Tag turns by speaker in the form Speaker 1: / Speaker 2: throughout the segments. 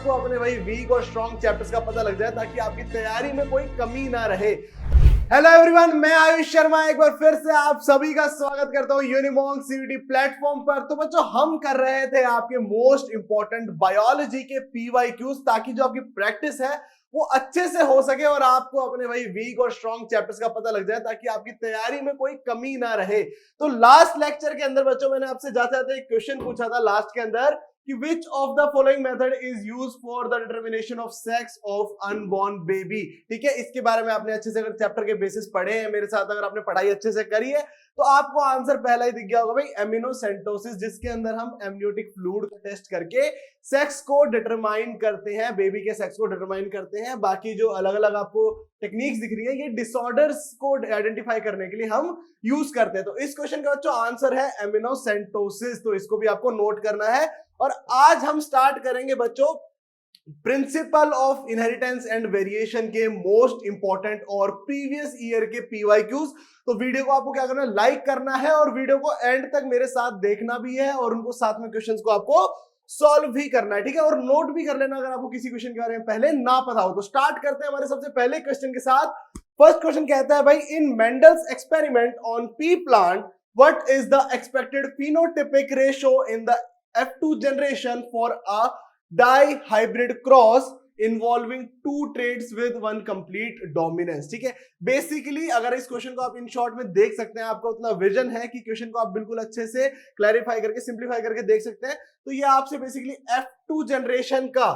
Speaker 1: आपको अपने वही वीक और स्ट्रॉन्ग चैप्टर्स का पता लग जाए ताकि आपकी तैयारी में कोई कमी ना रहे। हेलो एवरीवन, मैं आयुष शर्मा एक बार फिर से आप सभी का स्वागत करता हूं यूनिमॉन्क सीयूटी प्लेटफॉर्म पर। तो बच्चों, हम कर रहे थे आपके मोस्ट इंपॉर्टेंट बायोलॉजी के पीवाईक्यूज ताकि जो आपकी प्रैक्टिस है वो अच्छे से हो सके और आपको अपने वही वीक और स्ट्रॉन्ग चैप्टर्स का पता लग जाए ताकि आपकी तैयारी में कोई कमी ना रहे। तो लास्ट लेक्चर के अंदर बच्चों मैंने आपसे जाते जाते एक क्वेश्चन पूछा था लास्ट के अंदर कि which of the following method is used for the determination of sex of unborn baby। ठीक है, इसके बारे में आपने अच्छे से अगर चैप्टर के बेसिस पढ़े हैं मेरे साथ, अगर आपने पढ़ाई अच्छे से करी है तो आपको आंसर पहला ही दिख गया होगा भाई, एमिनोसेंटोसिस, जिसके अंदर हम एमनियोटिक फ्लूइड का टेस्ट करके सेक्स को डिटरमाइन करते हैं, बेबी के सेक्स को डिटरमाइन करते हैं। बाकी जो अलग अलग आपको टेक्निक्स दिख रही है ये डिसऑर्डर्स को आइडेंटिफाई करने के लिए हम यूज करते हैं। तो इस क्वेश्चन का बच्चों आंसर है एमिनोसेंटोसिस, तो इसको भी आपको नोट करना है। और आज हम स्टार्ट करेंगे बच्चों principle of inheritance and variation के मोस्ट इंपॉर्टेंट और प्रीवियस ईयर के पीवाईक्यूज। तो वीडियो को आपको क्या करना है, लाइक करना है और वीडियो को एंड तक मेरे साथ देखना भी है और उनको साथ में क्वेश्चंस को आपको सॉल्व भी करना है। ठीक है, और नोट भी कर लेना अगर आपको किसी क्वेश्चन के बारे में पहले ना पता हो। तो स्टार्ट करते हैं हमारे सबसे पहले क्वेश्चन के साथ। फर्स्ट क्वेश्चन कहता है भाई, in Mendel's experiment on pea plant what is the expected phenotypic ratio in the F2 generation for a dihybrid cross involving two traits with one complete dominance। ठीक है, बेसिकली अगर इस question को आप in short में देख सकते हैं, आपका उतना विजन है कि क्वेश्चन को आप बिल्कुल अच्छे से क्लैरिफाई करके सिंप्लीफाई करके देख सकते हैं। तो ये आपसे बेसिकली F2 जनरेशन का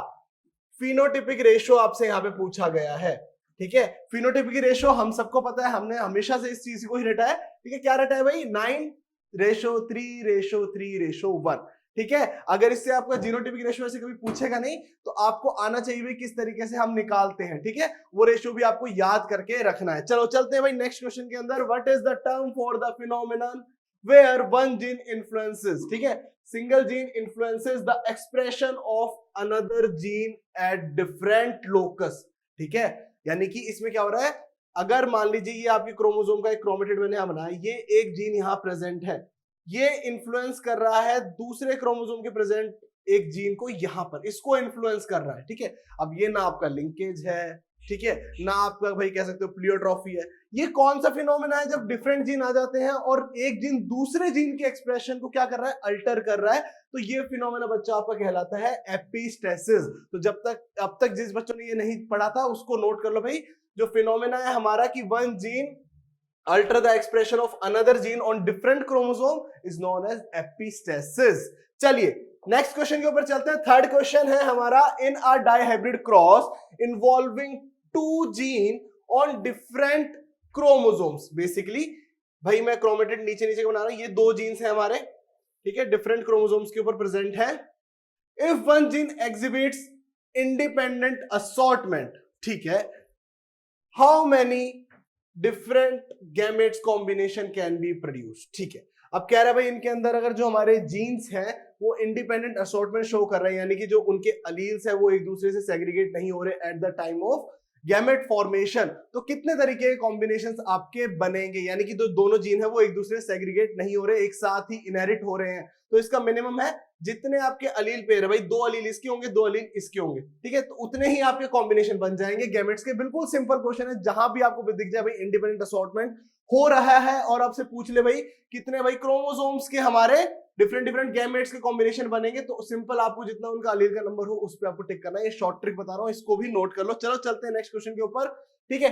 Speaker 1: फिनोटाइपिक रेशियो आपसे यहाँ पे पूछा गया है। ठीक है, फिनोटाइपिक रेशियो हम सबको पता है, हमने हमेशा से इस चीज को ही रटा है। ठीक है, क्या रटा है भाई, 9:3:3:1। ठीक है, अगर इससे आपका जीनोटाइपिक रेशियो से कभी पूछेगा नहीं तो आपको आना चाहिए भाई किस तरीके से हम निकालते हैं। ठीक है, वो रेशियो भी आपको याद करके रखना है। चलो चलते हैं भाई नेक्स्ट क्वेश्चन के अंदर। What is the term for the phenomenon where one gene influences, ठीक है, single gene influences the expression of another gene at different locus. ठीक है, यानी कि इसमें क्या हो रहा है, अगर मान लीजिए ये आपके क्रोमोसोम का एक क्रोमेटिड मैंने यहां बनाया, ये एक जीन यहां प्रेजेंट है, ये इन्फ्लुएंस कर रहा है दूसरे क्रोमोसोम के प्रेजेंट एक जीन को, यहां पर इसको इन्फ्लुएंस कर रहा है। ठीक है, अब ये ना आपका लिंकेज है, ठीक है, ना आपका भाई कह सकते हो प्लियोट्रॉफी है। ये कौन सा फिनोमेना है जब डिफरेंट जीन आ जाते हैं और एक जीन दूसरे जीन के एक्सप्रेशन को क्या कर रहा है, अल्टर कर रहा है। तो ये फिनोमेना बच्चा आपका कहलाता है एपिस्टेसिस। तो जब तक अब तक जिस बच्चों ने ये नहीं पढ़ा था उसको नोट कर लो भाई, जो फिनोमेना है हमारा कि one gene alter the expression of another gene on different chromosome is known as epistasis। चलिए नेक्स्ट क्वेश्चन के ऊपर चलते हैं। थर्ड क्वेश्चन है हमारा, in a dihybrid cross involving two gene on different chromosomes. Basically भाई मैं क्रोमेटिड नीचे नीचे बना रहा हूं, ये दो जीन्स हैं हमारे, ठीक है, डिफरेंट क्रोमोसोम्स के ऊपर प्रेजेंट है। If one gene exhibits independent assortment, ठीक है, how many different gametes combination can be produce. ठीक है, अब कह रहा है भाई इनके अंदर अगर जो हमारे जीन्स हैं वो इंडिपेंडेंट असॉर्टमेंट शो कर रहे हैं, यानी कि जो उनके अलील्स है वो एक दूसरे से सेग्रीगेट नहीं हो रहे at the time of gamete formation, तो कितने तरीके के कॉम्बिनेशंस आपके बनेंगे, यानी कि जो दोनों जीन है वो एक दूसरे से सेग्रीगेट नहीं हो रहे, एक साथ ही इनहेरिट हो रहे हैं। तो इसका मिनिमम है जितने आपके अलील पेयर है भाई, दो अलील इसके होंगे दो अलील इसके होंगे, ठीक है, तो उतने ही आपके कॉम्बिनेशन बन जाएंगे गैमेट्स के। बिल्कुल सिंपल क्वेश्चन है, जहां भी आपको दिख जाए भाई इंडिपेंडेंट असॉर्टमेंट हो रहा है और आपसे पूछ ले भाई कितने भाई क्रोमोसोम्स के हमारे डिफरेंट डिफरेंट गैमेट्स के कॉम्बिनेशन बनेंगे, तो सिंपल आपको जितना उनका अलील का नंबर हो उस पे आपको टिक करना है। ये शॉर्ट ट्रिक बता रहा हूं, इसको भी नोट कर लो। चलो चलते हैं नेक्स्ट क्वेश्चन के ऊपर। ठीक है,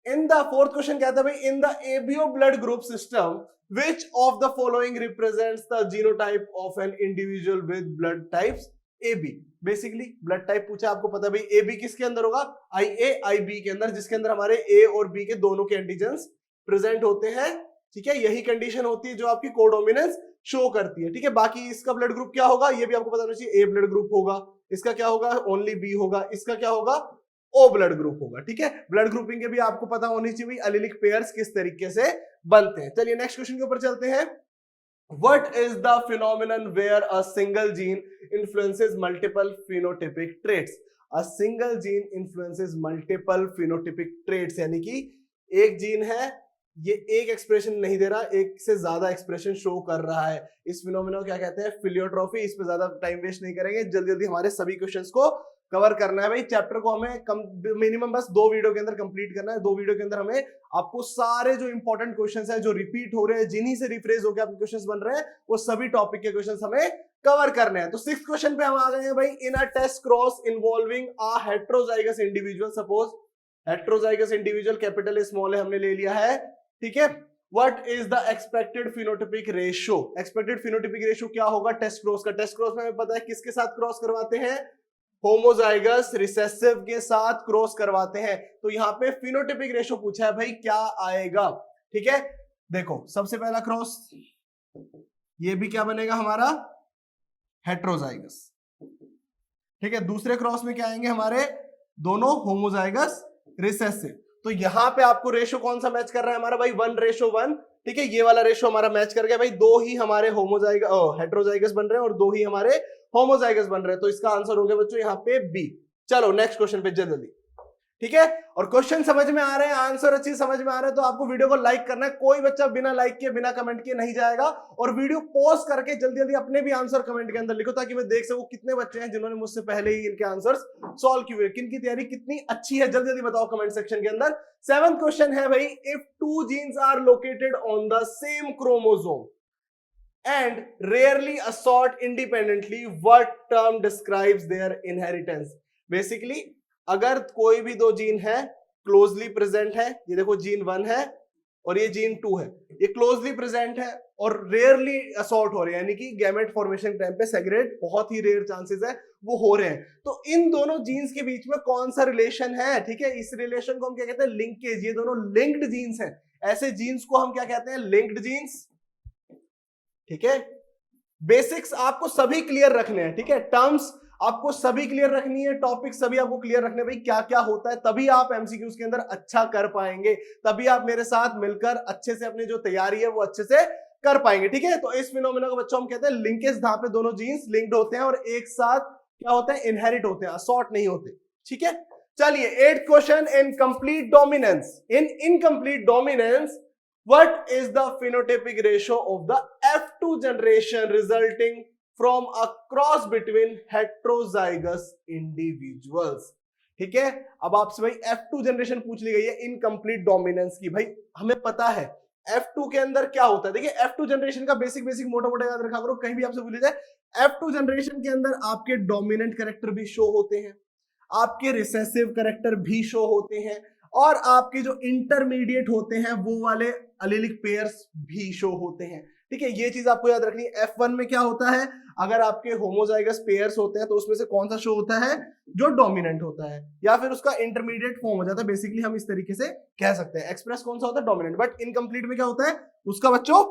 Speaker 1: इन द फोर्थ क्वेश्चन कहता है भाई, in the ABO blood group system which of the following represents the genotype of an individual with blood types AB। Basically blood type पूछा, आपको पता है भाई AB किसके अंदर होगा, IA IB के अंदर, जिसके अंदर हमारे A और B के दोनों के एंटीजेंस प्रेजेंट होते हैं। ठीक है, यही कंडीशन होती है जो आपकी कोडोमिनेंस शो करती है। ठीक है, बाकी इसका ब्लड ग्रुप क्या होगा ये भी आपको पता होना चाहिए, A ब्लड ग्रुप होगा, इसका क्या होगा ओनली B होगा, इसका क्या होगा O ब्लड ग्रुप होगा। ठीक है, ब्लड ग्रुपिंग के भी आपको पता होनी चाहिए एलिलिक पेयर्स किस तरीके से बनते हैं। चलिए नेक्स्ट क्वेश्चन के ऊपर चलते हैं। What is the phenomenon where a single gene influences multiple phenotypic traits? A single gene influences multiple phenotypic traits, यानी कि एक जीन है, ये एक एक्सप्रेशन नहीं दे रहा, एक से ज्यादा एक्सप्रेशन शो कर रहा है। इस फिनोमेना को क्या कहते हैं, फिलियोट्रॉफी। इस पे ज्यादा टाइम वेस्ट नहीं करेंगे, जल्दी जल्दी हमारे सभी क्वेश्चंस को कवर करना है भाई। चैप्टर को हमें मिनिमम बस 2 वीडियो के अंदर कंप्लीट करना है। 2 वीडियो के अंदर हमें आपको सारे जो इंपॉर्टेंट क्वेश्चंस हैं, जो रिपीट हो रहे हैं, जिन्हीं से रिफ्रेश होकर आपके क्वेश्चंस बन रहे हैं, वो सभी टॉपिक के क्वेश्चंस हमें कवर करने हैं। तो 6th क्वेश्चन पे हम आ गए हैं भाई। In a test cross involving a heterozygous individual, suppose heterozygous individual capital small है, हमने ले लिया है, ठीक है। What is the expected phenotypic ratio? Expected phenotypic ratio क्या होगा टेस्ट क्रॉस का? टेस्ट क्रॉस में हमें पता है किसके साथ क्रॉस करवाते हैं, होमोजाइगस रिसेसिव के साथ क्रॉस करवाते हैं। तो यहाँ पे फिनोटाइपिक रेशियो पूछा है भाई, क्या आएगा? ठीक है, देखो सबसे पहला क्रॉस, ये भी क्या बनेगा हमारा, हेटेरोजाइगस, ठीक है। दूसरे क्रॉस में क्या आएंगे हमारे, दोनों होमोजाइगस रिसेसिव। तो यहां पे आपको रेशो कौन सा मैच कर रहा है हमारा भाई, 1:1, ठीक है। ये वाला रेशो हमारा मैच कर गया भाई। 2 ही हमारे हेटेरोजाइगस बन रहे हैं और 2 ही हमारे होमोजाइगस बन रहे हैं। तो इसका आंसर हो गया बच्चों यहाँ पे बी। चलो नेक्स्ट क्वेश्चन पे जल्दी, ठीक है। और क्वेश्चन समझ में आ रहे हैं, आंसर अच्छी समझ में आ रहे हैं, तो आपको वीडियो को लाइक करना है। कोई बच्चा बिना लाइक किए, बिना कमेंट किए नहीं जाएगा। और वीडियो पॉज करके जल्दी जल्दी अपने भी आंसर कमेंट के अंदर लिखो, ताकि मैं देख सकूं कितने बच्चे हैं जिन्होंने मुझसे पहले ही इनके आंसर्स सॉल्व किए, किनकी तैयारी कितनी अच्छी है, जल्दी जल्दी बताओ कमेंट सेक्शन के अंदर। 7th क्वेश्चन है भाई, if 2 genes are located on the same chromosome and rarely assort independently, what term describes their inheritance? Basically अगर कोई भी 2 जीन है, क्लोजली प्रेजेंट है, ये देखो जीन 1 है और ये जीन 2 है, ये क्लोजली प्रेजेंट है और रेयरली असॉर्ट हो रहे हैं, यानी कि गैमेट फॉर्मेशन टाइम पे सेग्रेगेट बहुत ही रेयर चांसेस है वो हो रहे हैं। तो इन दोनों जीन्स के बीच में कौन सा रिलेशन है, ठीक है। इस रिलेशन को हम क्या कहते हैं, लिंकेज। ये दोनों लिंक्ड जीन्स हैं। ऐसे जीन्स को हम क्या कहते हैं, लिंक्ड जीन्स, ठीक है। बेसिक्स आपको सभी क्लियर रखने हैं, ठीक है। टर्म्स आपको सभी क्लियर रखनी है, टॉपिक सभी आपको क्लियर रखने, भाई क्या क्या होता है, तभी आप एमसीक्यूज के अंदर अच्छा कर पाएंगे, तभी आप मेरे साथ मिलकर अच्छे से अपनी जो तैयारी है वो अच्छे से कर पाएंगे, ठीक है। तो इस फिनोमेना को बच्चों हम कहते हैं लिंकेज, जहां पे दोनों जीन्स लिंक्ड होते हैं और एक साथ क्या होते हैं, इनहेरिट होते हैं, असॉर्ट नहीं होते, ठीक है। चलिए 8th question, in complete dominance, in incomplete dominance what is the phenotypic ratio of the F2 generation resulting from a cross between heterozygous individuals? ठीक है। अब आपसे भाई F2 जनरेशन पूछ ली गई है इनकम्प्लीट डोमिनेंस की। भाई हमें पता है F2 के अंदर क्या होता है। देखिए F2 जनरेशन का बेसिक मोटा मोटा याद रखा करो, कहीं भी आपसे पूछा जाए। F2 जनरेशन के अंदर आपके डोमिनेंट कैरेक्टर भी शो होते हैं, आपके रिसेसिव कैरेक्टर भी शो होते हैं, और आपके जो इंटरमीडिएट होते हैं वो वाले एलीलिक पेयर्स भी शो होते हैं, ठीक है। ये चीज आपको याद रखनी है। F1 में क्या होता है, अगर आपके होमोजाइगस पेयर्स होते हैं तो उसमें से कौन सा शो होता है, जो डोमिनेंट होता है, या फिर उसका इंटरमीडिएट फॉर्म हो जाता है। बेसिकली हम इस तरीके से कह सकते हैं, एक्सप्रेस कौन सा होता है, डोमिनेंट। बट इनकम्प्लीट में क्या होता है, उसका बच्चों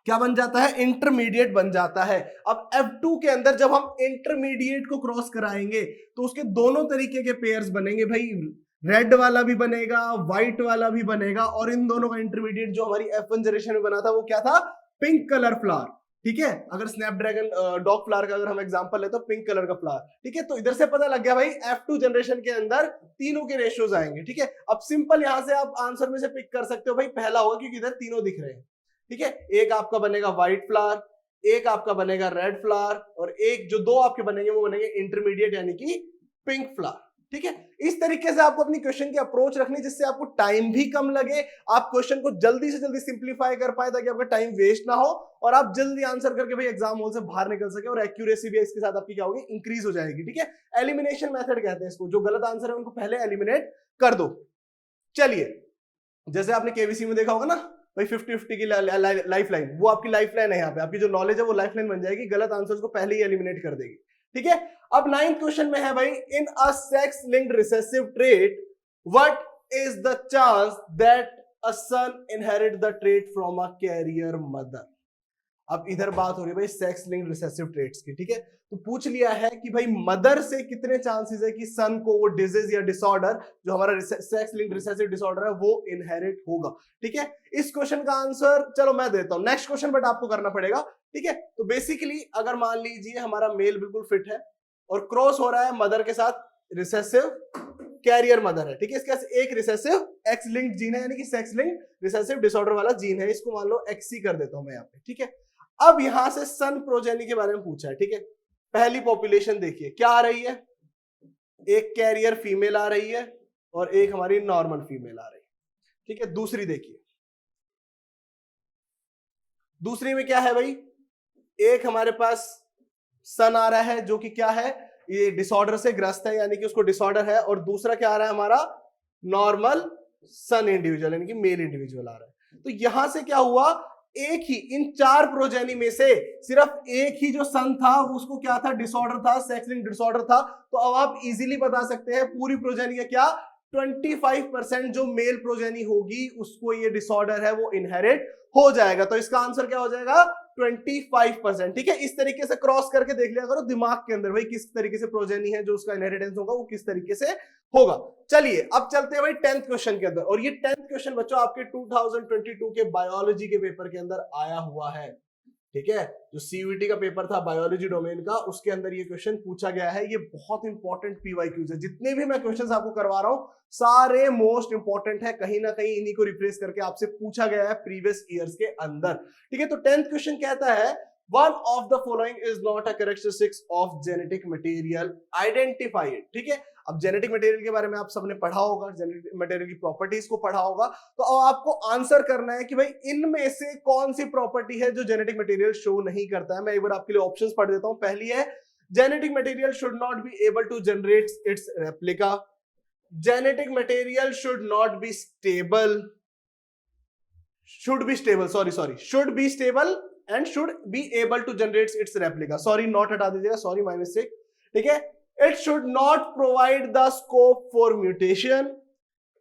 Speaker 1: क्या बन जाता है, इंटरमीडिएट बन जाता है। अब F2 के अंदर जब हम इंटरमीडिएट को क्रॉस कराएंगे तो उसके दोनों तरीके के पेयर्स बनेंगे भाई, रेड वाला भी बनेगा, व्हाइट वाला भी बनेगा, और इन दोनों का इंटरमीडिएट जो हमारी F1 जनरेशन में बना था वो क्या था, पिंक कलर फ्लावर, ठीक है। अगर स्नैपड्रैगन डॉग फ्लावर का अगर हम एग्जांपल ले तो पिंक कलर का फ्लावर, ठीक है। तो इधर से पता लग गया भाई F2 जनरेशन के अंदर तीनों के रेशियोज आएंगे, ठीक है। अब सिंपल यहां से आप आंसर में से पिक कर सकते हो, भाई पहला होगा क्योंकि इधर तीनों दिख रहे हैं, ठीक है। एक आपका बनेगा व्हाइट फ्लावर, एक आपका बनेगा रेड फ्लावर, और एक जो 2 आपके बनेंगे वो बनेंगे इंटरमीडिएट यानी कि पिंक फ्लावर, ठीक है। इस तरीके से आपको अपनी क्वेश्चन की अप्रोच रखनी, जिससे आपको टाइम भी कम लगे, आप क्वेश्चन को जल्दी से जल्दी सिंप्लीफाई कर पाए, ताकि आपका टाइम वेस्ट ना हो और आप जल्दी आंसर करके भाई एग्जाम हॉल से बाहर निकल सके, और एक्यूरेसी भी इसके साथ आपकी क्या होगी, इंक्रीज हो जाएगी, ठीक है। एलिमिनेशन मेथड कहते हैं इसको, जो गलत आंसर है उनको पहले एलिमिनेट कर दो। चलिए, जैसे आपने केवीसी में देखा होगा ना भाई 50-50 की लाइफ लाइन, वो आपकी लाइफ लाइन है, यहाँ पे आपकी जो नॉलेज है वो लाइफ लाइन बन जाएगी, गलत आंसर्स को पहले ही एलिमिनेट कर देगी, ठीक है। अब 9th क्वेश्चन में है भाई, in a sex linked recessive trait what is the chance that a son inherit the trait from a carrier mother. अब इधर बात हो रही है भाई सेक्स लिंक्ड रिसेसिव ट्रेट्स की, ठीक है। तो पूछ लिया है कि भाई मदर से कितने चांसेस है कि सन को वो डिजीज या डिसऑर्डर, जो हमारा सेक्स लिंक्ड रिसेसिव डिसऑर्डर है, वो इनहेरिट होगा, ठीक है। इस क्वेश्चन का आंसर चलो मैं देता हूं, नेक्स्ट क्वेश्चन बट आपको करना पड़ेगा, ठीक है। तो बेसिकली अगर मान लीजिए हमारा मेल बिल्कुल फिट है और क्रॉस हो रहा है मदर के साथ, रिसेसिव कैरियर मदर है, ठीक है। इसके एक रिसेसिव एक्स लिंक्ड जीन है, यानी कि सेक्स लिंक्ड रिसेसिव डिसऑर्डर वाला जीन है, इसको मान लो एक्सी कर देता हूं मैं यहाँ पे, ठीक है। अब यहां से सन प्रोजेनी के बारे में पूछा है, ठीक है। पहली पॉपुलेशन देखिए क्या आ रही है, एक कैरियर फीमेल आ रही है और एक हमारी नॉर्मल फीमेल आ रही है, ठीक है। दूसरी देखिए, दूसरी में क्या है भाई, एक हमारे पास सन आ रहा है जो कि क्या है, ये डिसऑर्डर से ग्रस्त है, यानी कि उसको डिसऑर्डर है, और दूसरा क्या आ रहा है हमारा नॉर्मल सन इंडिविजुअल, यानी कि मेल इंडिविजुअल आ रहा है। तो यहां से क्या हुआ, एक ही इन 4 प्रोजेनी में से सिर्फ एक ही जो सन था उसको क्या था, डिसऑर्डर था, सेक्स लिंक्ड डिसऑर्डर था। तो अब आप इजीली बता सकते हैं पूरी प्रोजेनी का क्या, 25% जो मेल प्रोजेनी होगी उसको ये डिसऑर्डर है वो इनहेरिट हो जाएगा। तो इसका आंसर क्या हो जाएगा, 25%, ठीक है। इस तरीके से क्रॉस करके देख लिया करो दिमाग के अंदर भाई किस तरीके से प्रोजेनी है जो उसका इनहेरिटेंस होगा वो किस तरीके से होगा। चलिए अब चलते हैं भाई 10th क्वेश्चन के अंदर, और ये 10th क्वेश्चन बच्चों आपके 2022 के बायोलॉजी के पेपर के अंदर आया हुआ है, ठीक है। जो सीयूईटी का पेपर था बायोलॉजी डोमेन का, उसके अंदर ये क्वेश्चन पूछा गया है। ये बहुत इंपॉर्टेंट पीवाईक्यूज है, जितने भी मैं क्वेश्चंस आपको करवा रहा हूं सारे मोस्ट इंपॉर्टेंट है, कहीं ना कहीं इन्हीं को रिप्लेस करके आपसे पूछा गया है प्रीवियस ईयर्स के अंदर, ठीक है। तो 10th क्वेश्चन कहता है, one of the following is not a characteristics of genetic material, identify it, ठीक है। अब जेनेटिक मटेरियल के बारे में आप सबने पढ़ा होगा, जेनेटिक मटेरियल की प्रॉपर्टीज को पढ़ा होगा, तो अब आपको आंसर करना है कि भाई इनमें से कौन सी प्रॉपर्टी है जो जेनेटिक मटेरियल शो नहीं करता है। मैं एक बार आपके लिए ऑप्शंस पढ़ देता हूं। पहली है, genetic material should not be able to generate its replica, genetic material should not be stable, should be stable and should be able to generate its replica, sorry not हटा दीजिएगा, सॉरी माय मिस्टेक, ठीक है। It should not provide the scope for mutation.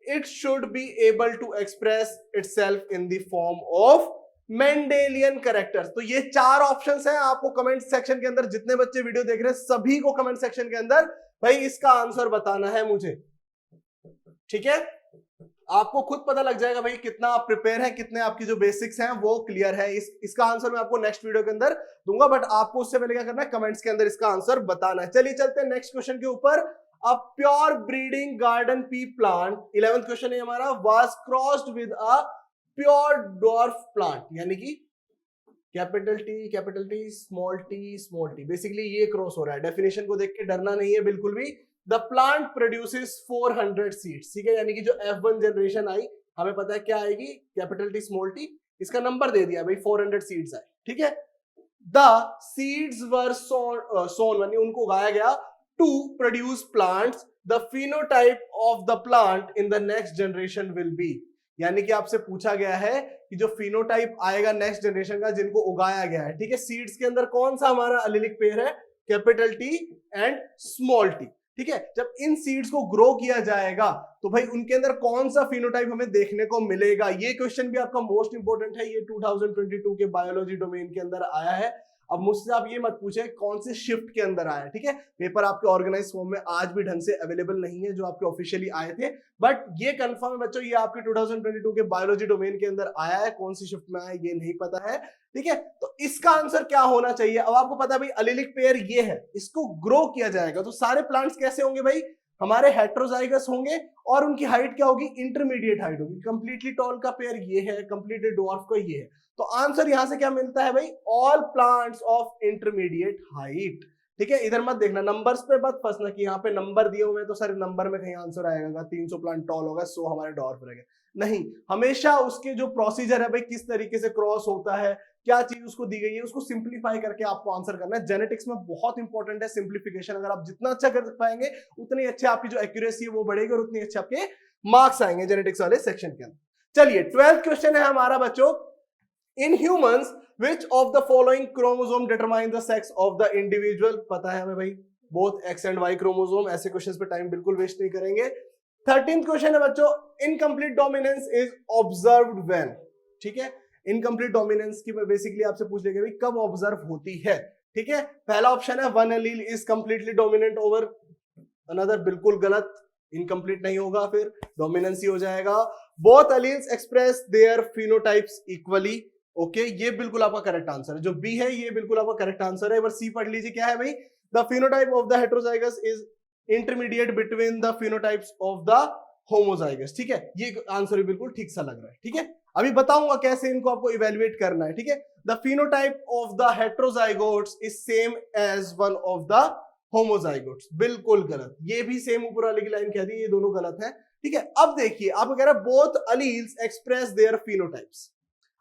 Speaker 1: It should be able to express itself in the form of Mendelian characters. तो ये 4 options हैं। आपको comment section के अंदर जितने बच्चे वीडियो देख रहे हैं सभी को कमेंट सेक्शन के अंदर भाई इसका आंसर बताना है मुझे, ठीक है। आपको खुद पता लग जाएगा भाई कितना आप प्रिपेयर हैं, कितने आपकी जो बेसिक्स हैं वो क्लियर है। इसका आंसर मैं आपको नेक्स्ट वीडियो के अंदर दूंगा, बट आपको उससे पहले क्या करना है, कमेंट्स के अंदर इसका आंसर बताना है। चलिए चलते हैं नेक्स्ट क्वेश्चन के ऊपर। A pure breeding garden pea plant, 11th question है हमारा, was crossed with a pure dwarf plant, यानी कि capital T small T, basically ये क्रॉस हो रहा है। डेफिनेशन को देख के डरना नहीं है बिल्कुल भी। द प्लांट प्रोड्यूसेस 400 सीड्स, ठीक है, यानी कि जो F1 जनरेशन आई हमें पता है क्या आएगी, कैपिटल टी स्मॉल टी, इसका नंबर दे दिया भाई 400 सीड्स आए, ठीक है। द सीड्स वर सोन यानी उनको उगाया गया to produce plants, the phenotype of the plant in the next generation will be, यानी कि आपसे पूछा गया है कि जो फिनोटाइप आएगा नेक्स्ट जनरेशन का जिनको उगाया गया है, ठीक है, सीड्स के अंदर कौन सा हमारा एलिलिक पेयर है, capital T and small T, ठीक है। जब इन सीड्स को ग्रो किया जाएगा तो भाई उनके अंदर कौन सा फिनोटाइप हमें देखने को मिलेगा। ये क्वेश्चन भी आपका मोस्ट इंपोर्टेंट है, ये 2022 के बायोलॉजी डोमेन के अंदर आया है। अब मुझसे आप ये मत पूछे कौन से शिफ्ट के अंदर आया, ठीक है। पेपर आपके ऑर्गेनाइज फॉर्म में आज भी ढंग से अवेलेबल नहीं है जो आपके ऑफिशियली आए थे, बट ये कंफर्म है बच्चों, ये आपके 2022 के बायोलॉजी डोमेन के अंदर आया है। कौन सी शिफ्ट में आया ये नहीं पता है, ठीक है। तो इसका आंसर क्या होना चाहिए, अब आपको पता है भाई एलिलिक पेयर ये है, इसको ग्रो किया जाएगा तो सारे प्लांट्स कैसे होंगे भाई, हमारे हेट्रोजाइगस होंगे और उनकी हाइट क्या होगी, इंटरमीडिएट हाइट होगी। कंप्लीटली टॉल का पेयर ये है, कंप्लीटली ड्वार्फ का ये है। तो आंसर यहां से क्या मिलता है भाई, all plants of intermediate height, ठीक है। इधर मत देखना, नंबर्स पे मत फंसना कि यहाँ पे नंबर दिए हुए हैं तो सर नंबर में कहीं आंसर आएगा 300 प्लांट टॉल होगा 100 हमारे डॉर्फ रहेगा, नहीं। हमेशा उसके जो प्रोसीजर है भाई किस तरीके से क्रॉस होता है, क्या चीज उसको दी गई है, उसको सिंप्लीफाई करके आपको आंसर करना है। जेनेटिक्स में बहुत इंपॉर्टेंट है सिंप्लीफिकेशन, अगर आप जितना अच्छा कर पाएंगे उतनी अच्छी आपकी जो एक्यूरेसी है वो बढ़ेगी और उतनी अच्छे आपके मार्क्स आएंगे जेनेटिक्स वाले सेक्शन के अंदर। चलिए 12th क्वेश्चन है हमारा बच्चों, in humans which of the following chromosome determine the sex of the individual, पता है हमें भाई both X and Y chromosome. ऐसे क्वेश्चंस पे टाइम बिल्कुल वेस्ट नहीं करेंगे। 13th क्वेश्चन है बच्चों, incomplete dominance is observed when, ठीक है। इनकम्प्लीट डोमिनेंस की बेसिकली आपसे पूछ लेंगे भाई कब ऑब्जर्व होती है, ठीक है। पहला ऑप्शन है one allele is completely dominant over another, बिल्कुल गलत, इनकम्प्लीट नहीं होगा, फिर डोमिनेंस ही हो जाएगा। Both alleles express their phenotypes equally, okay ये बिल्कुल आपका करेक्ट आंसर है। जो बी है ये बिल्कुल आपका करेक्ट आंसर है। एक बार सी पढ़ लीजिए, क्या है भाई, the phenotype of the heterozygous is intermediate between the phenotypes of the homozygous, ठीक है। ये आंसर भी बिल्कुल ठीक सा लग रहा है, ठीक है। अभी बताऊंगा कैसे इनको आपको इवेल्युएट करना है, ठीक है। The phenotype of the heterozygotes is same as one of the homozygotes. बिल्कुल गलत, ये भी सेम ऊपर वाले की लाइन कह दी, ये दोनों गलत है। ठीक है, अब देखिए आपको कह रहा है both alleles express their phenotypes.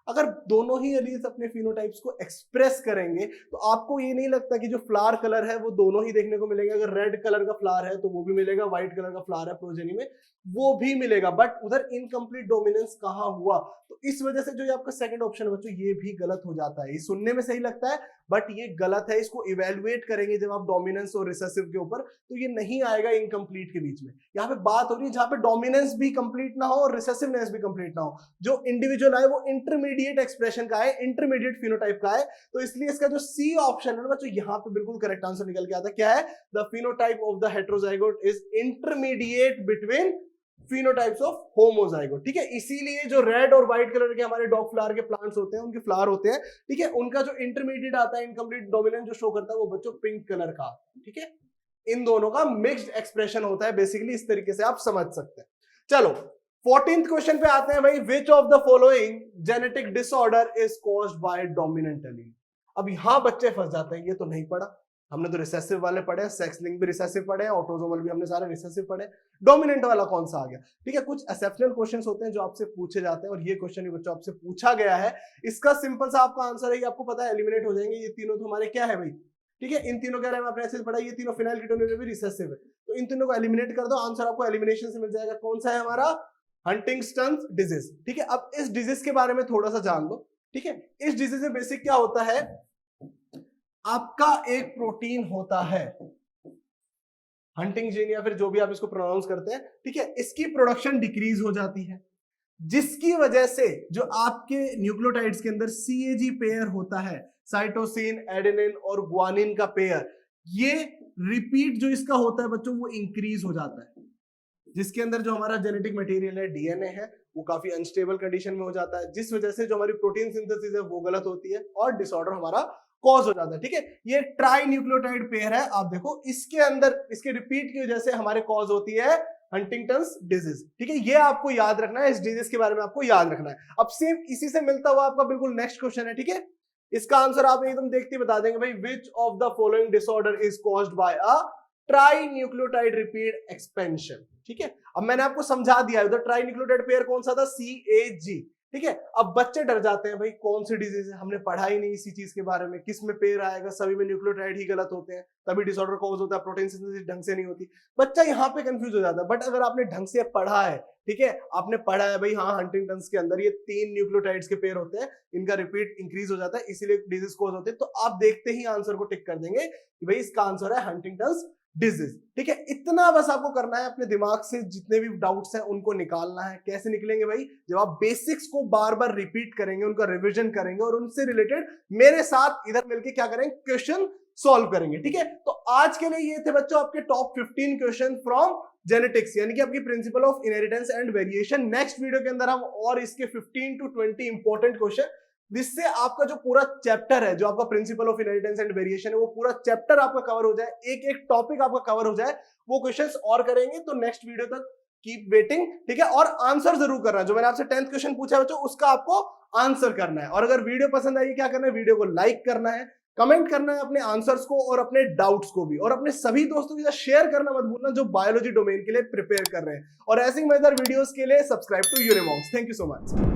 Speaker 1: अगर दोनों ही एलील्स अपने फिनोटाइप्स को एक्सप्रेस करेंगे तो आपको ये नहीं लगता कि जो फ्लावर कलर है वो दोनों ही देखने को मिलेंगे। अगर रेड कलर का फ्लावर है तो वो भी मिलेगा, व्हाइट कलर का फ्लावर है प्रोजेनी में वो भी मिलेगा, बट उधर इनकम्प्लीट डोमिनेंस कहां हुआ? तो इस वजह से जो ये आपका सेकंड ऑप्शन है बच्चों ये भी गलत हो जाता है। ये सुनने में सही लगता है बट ये गलत है। इसको इवेल्युएट करेंगे जब आप डोमिनेंस और रिसेसिव के ऊपर तो ये नहीं आएगा इनकम्प्लीट के बीच में। यहाँ पे बात हो रही है जहां पे डोमिनेंस भी कंप्लीट ना हो और रिसेसिवनेस भी कंप्लीट ना हो, जो इंडिविजुअल है वो इंटरमीडिएट एक्सप्रेशन का है, इंटरमीडिएट फिनोटाइप का है। तो इसलिए इसका जो सी ऑप्शन है बच्चों यहाँ पे बिल्कुल करेक्ट आंसर निकल के आता है। क्या है? The phenotype of the heterozygote is intermediate between phenotypes of homozygote. ठीक है, इसीलिए जो रेड और व्हाइट कलर के हमारे डॉग फ्लावर के प्लांट्स होते हैं, उनके फ्लावर होते हैं, ठीक है, उनका जो इंटरमीडिएट आता है इनकम्प्लीट डोमिनेंस जो शो करता है वो बच्चों पिंक कलर का। ठीक है, इन दोनों का मिक्स्ड एक्सप्रेशन होता है बेसिकली, इस तरीके से आप समझ सकते हैं। चलो 14th क्वेश्चन पे आते हैं भाई, which of the following genetic disorder is caused by dominant allele. अब यहां बच्चे फंस जाते हैं, ये तो नहीं पढ़ा हमने, तो रिसेसिव वाले पढ़े, सेक्स लिंक भी रिसेसिव पढ़े, ऑटोसोमल भी हमने सारे रिसेसिव पढ़े, डोमिनेंट वाला कौन सा आ गया? ठीक है, कुछ एक्सेप्शनल क्वेश्चंस होते हैं जो आपसे पूछे जाते हैं और ये क्वेश्चन भी बच्चों आपसे पूछा गया है। इसका सिंपल सा आपका आंसर है, ये आपको पता है एलिमिनेट हो जाएंगे। ये तीनों तो हमारे क्या है भाई? ठीक है, इन तीनों के बारे में आपने ऐसे पढ़ा, ये तीनों फिनाइल कीटोन भी रिसेसिव है, तो इन तीनों को एलिमिनेट कर दो, आंसर आपको एलिमिनेशन से मिल जाएगा। कौन सा है हमारा? Huntington's disease. ठीक है, अब इस डिजीज के बारे में थोड़ा सा जान लो। ठीक है, इस डिजीज में बेसिक क्या होता है, आपका एक प्रोटीन होता है हंटिंग जीन या फिर जो भी आप इसको प्रोनाउंस करते हैं, ठीक है, इसकी प्रोडक्शन डिक्रीज हो जाती है, जिसकी वजह से जो आपके न्यूक्लियोटाइड्स के अंदर CAG पेयर होता है, साइटोसिन, एडेनिन और ग्वानिन का पेयर, ये रिपीट जो इसका होता है बच्चों वो इंक्रीज हो जाता है, जिसके अंदर जो हमारा जेनेटिक मटेरियल है, DNA है, वो काफी अनस्टेबल कंडीशन में हो जाता है, जिस वजह से जो हमारी प्रोटीन सिंथेसिस है वो गलत होती है और डिसऑर्डर हमारा कॉज हो जाता है। ठीक है, ये ट्राई न्यूक्लियोटाइड पेयर है, आप देखो इसके अंदर इसके रिपीट की वजह से हमारे कॉज होती है हंटिंगटन्स डिजीज। ठीक है, ये आपको याद रखना है, इस डिजीज के बारे में आपको याद रखना है। अब सेम इसी से मिलता हुआ आपका बिल्कुल नेक्स्ट क्वेश्चन है। ठीक है, इसका आंसर आप एकदम देखते बता देंगे भाई, which of the following disorder is caused by a tri nucleotide repeat expansion. ठीक है, अब मैंने आपको समझा दिया है, उधर ट्राई न्यूक्लियोटाइड पेयर कौन सा था? CAG। ठीक है, अब बच्चे डर जाते हैं भाई कौन सी डिजीज है, हमने पढ़ा ही नहीं इसी चीज के बारे में, किस में पेयर आएगा, सभी में न्यूक्लियोटाइड ही गलत होते हैं, तभी डिसऑर्डर कॉज होता है, प्रोटीन सिंथेसिस ढंग से नहीं होती। बच्चा यहाँ पे कंफ्यूज हो जाता है, बट अगर आपने ढंग से पढ़ा है, ठीक है, आपने पढ़ा है भाई हाँ हंटिंगटन्स के अंदर ये 3 न्यूक्लियोटाइड्स के पेयर होते हैं, इनका रिपीट इंक्रीज हो जाता है, इसीलिए डिजीज कॉज होते हैं, तो आप देखते ही आंसर को टिक कर देंगे कि भाई इसका आंसर है हंटिंगटन्स डिजीज। ठीक है, इतना बस आपको करना है, अपने दिमाग से जितने भी डाउट्स हैं उनको निकालना है। कैसे निकलेंगे भाई? जब आप बेसिक्स को बार बार रिपीट करेंगे, उनका रिवीजन करेंगे और उनसे रिलेटेड मेरे साथ इधर मिलके क्या करेंगे, क्वेश्चन सॉल्व करेंगे। ठीक है, तो आज के लिए ये थे बच्चों आपके टॉप 15 क्वेश्चन फ्रॉम जेनेटिक्स, यानी कि आपकी principle of inheritance and variation. Next video के अंदर हम और इसके 15 to 20 इंपॉर्टेंट क्वेश्चन, जिससे आपका जो पूरा चैप्टर है, जो आपका principle of inheritance and variation है, वो पूरा चैप्टर आपका कवर हो जाए, एक एक टॉपिक आपका कवर हो जाए, वो क्वेश्चंस और करेंगे। तो नेक्स्ट वीडियो तक कीप वेटिंग। ठीक है, और आंसर जरूर करना है, जो मैंने आपसे 10th क्वेश्चन पूछा है बच्चों उसका आपको आंसर करना है। और अगर वीडियो पसंद आई क्या करना है, वीडियो को लाइक करना है, कमेंट करना है अपने आंसर्स को और अपने डाउट्स को भी, और अपने सभी दोस्तों के साथ शेयर करना मत भूलना जो बायोलॉजी डोमेन के लिए प्रिपेयर कर रहे हैं। और ऐसे ही मजेदार वीडियोस के लिए subscribe to Unimonks. Thank you so much.